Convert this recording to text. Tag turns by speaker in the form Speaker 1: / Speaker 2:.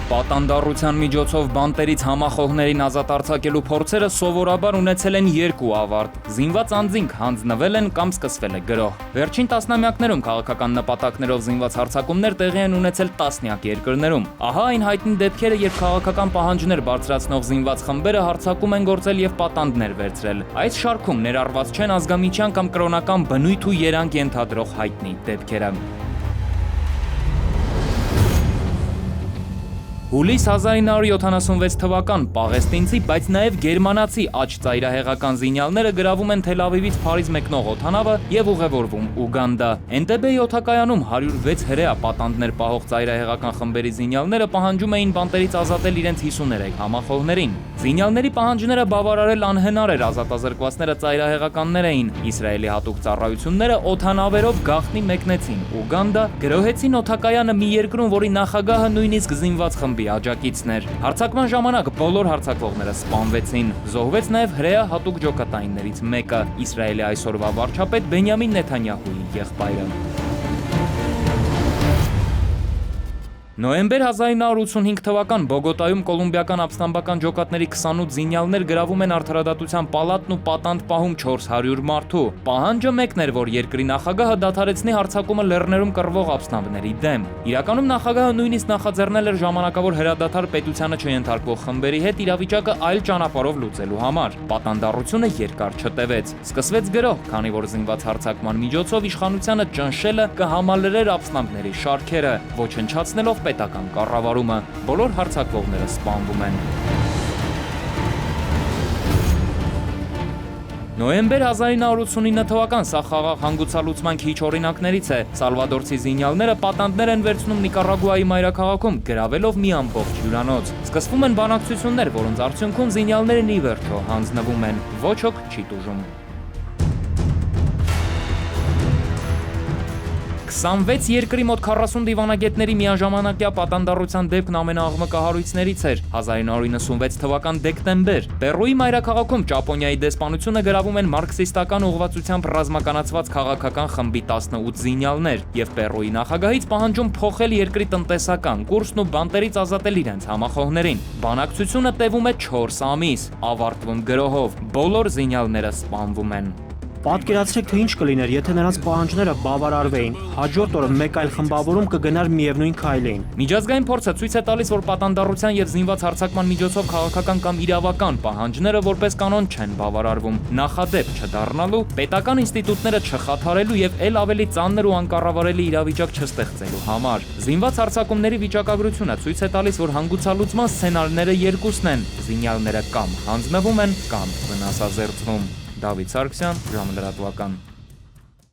Speaker 1: Պատանդառության միջոցով բանտերից համախոհներին ազատ արձակելու փորձերը սովորաբար ունեցել են երկու ավարտ. զինված անձինք հանձնվել են կամ սկսվել է գրոհ։ Վերջին տասնամյակներում քաղաքական նպատակներով զինված հարձակումներ տեղի են ունեցել տասնյակ երկրներում։ Ահա այն հայտնի դեպքերը, երբ քաղաքական պահանջներ բարձրացնող զինված խմբերը հարձակում են գործել եւ պատանդներ վերցրել։ Այս շարքում ներառված չեն ազգամիչյան կամ կրոնական բնույթ ու երանգ ենթադրող հայտնի դեպքերը։ Հուլիս 1976 թվական պաղեստինցի, բայց նաև գերմանացի աջ ծայրահեղական զինյալները գրավում են Թել Ավիվից Փարիզ մեկնող օդանավը եւ ուղևորվում Ուգանդա։ Էնտեբեի օդակայանում 106 հրեա պատանդներ պահող ծայրահեղական խմբերի զինյալները պահանջում էին բանտերից ազատել իրենց 53 համախոհներին։ Զինյալների պահանջները բավարարել անհնար էր, ազատազրկվածները ծայրահեղականներ էին։ Իսրայելի հատուկ ծառայությունները օդանավերով գաղտնի մեկնեցին Ուգանդա, գրոհեցին օդակայանը մի երկրում, որի նախագահը նույնիսկ զինված խմբի աջակիցն էր։ Հարձակման ժամանակ բոլոր հարձակվողները սպանվեցին։ Զոհվեց նաև հրեա հատուկ ջոկատայիններից մեկը՝ Իսրայելի այսօրվա վարչապետ Բենյամին Նեթանյահուի եղբայրը։ Նոյեմբեր 1985 թվական Բոգոտայում կոլումբիական ապստամբական ջոկատների 28 զինյալներ գրավում են Արդարադատության պալատն ու պատանդ պահում 400 մարդու։ Պահանջը մեկն էր, որ երկրի նախագահը դադարեցնի հարձակումը լեռներում կռվող ապստամբների դեմ։ Իրականում նախագահը նույնիսկ նախաձեռնել էր ժամանակավոր հրադադար պետությանը չենթարկվող խմբերի հետ իրավիճակը այլ ճանապարհով լուծելու համար։ Պատանդառությունը երկար չտևեց։ Սկսվեց գրոհ, քանի որ զինված հարձակման միջոցով իշխանությանը ճնշելը կհամալրեր ապստամբների շարքերը, ոչնչացնելով պետական կառավարումը, բոլոր հարձակվողները սպանվում են։ Նոյեմբեր 1989 թվական սա խաղաղ հանգուցալուծման քիչ օրինակներից է։ Սալվադորցի զինյալները պատանդներ են վերցնում Նիկարագուայի մայրաքաղաքում, գրավելով մի ամբողջ հյուրանոց։ Սկսվում են բանակցություններ, որոնց արդյունքում զինյալներն ի վերջո հանձնվում են։ Ոչ ոք չի տուժում։ 26 երկրի մոտ 40 դիվանագետների միաժամանակյա պատանդառության դեպքն ամենաաղմկահարույցներից էր։ 1996 թվական դեկտեմբեր Պերուի մայրաքաղաքում Ճապոնիայի դեսպանությունը գրավում են մարքսիստական ուղղվածությամբ ռազմականացված քաղաքական խմբի 18 զինյալներ եւ Պերուի նախագահից պահանջում փոխել երկրի տնտեսական կուրսն ու բանտերից ազատել իրենց համախոհներին։ Բանակցությունը տևում է 4 ամիս, ավարտվում գրոհով։ Բոլոր զինյալները սպանվում են։
Speaker 2: Պատկերացրեք, թե ինչ կլիներ, եթե նրանց պահանջները բավարարվեին։ Հաջորդ օրը մեկ այլ խմբավորում կգնար միևնույն քայլին։
Speaker 1: Միջազգային փորձը ցույց է տալիս, որ պատանդառության եւ զինված հարձակման միջոցով քաղաքական կամ իրավական պահանջները որպես կանոն չեն բավարարվում։ Նախադեպ չդառնալու, պետական ինստիտուտները չխաթարելու եւ ել ավելի ծանր ու անկառավարելի իրավիճակ չստեղծելու համար։ Զինված հարձակումների վիճակագրությունը ցույց է տալիս, որ հանգուցալուծման սցենարները երկուսն են՝ զինյալները կամ հանձնվում են, կամ վնասազերծվում։ Դավիթ Սարգսյան, ժամը լրատվական։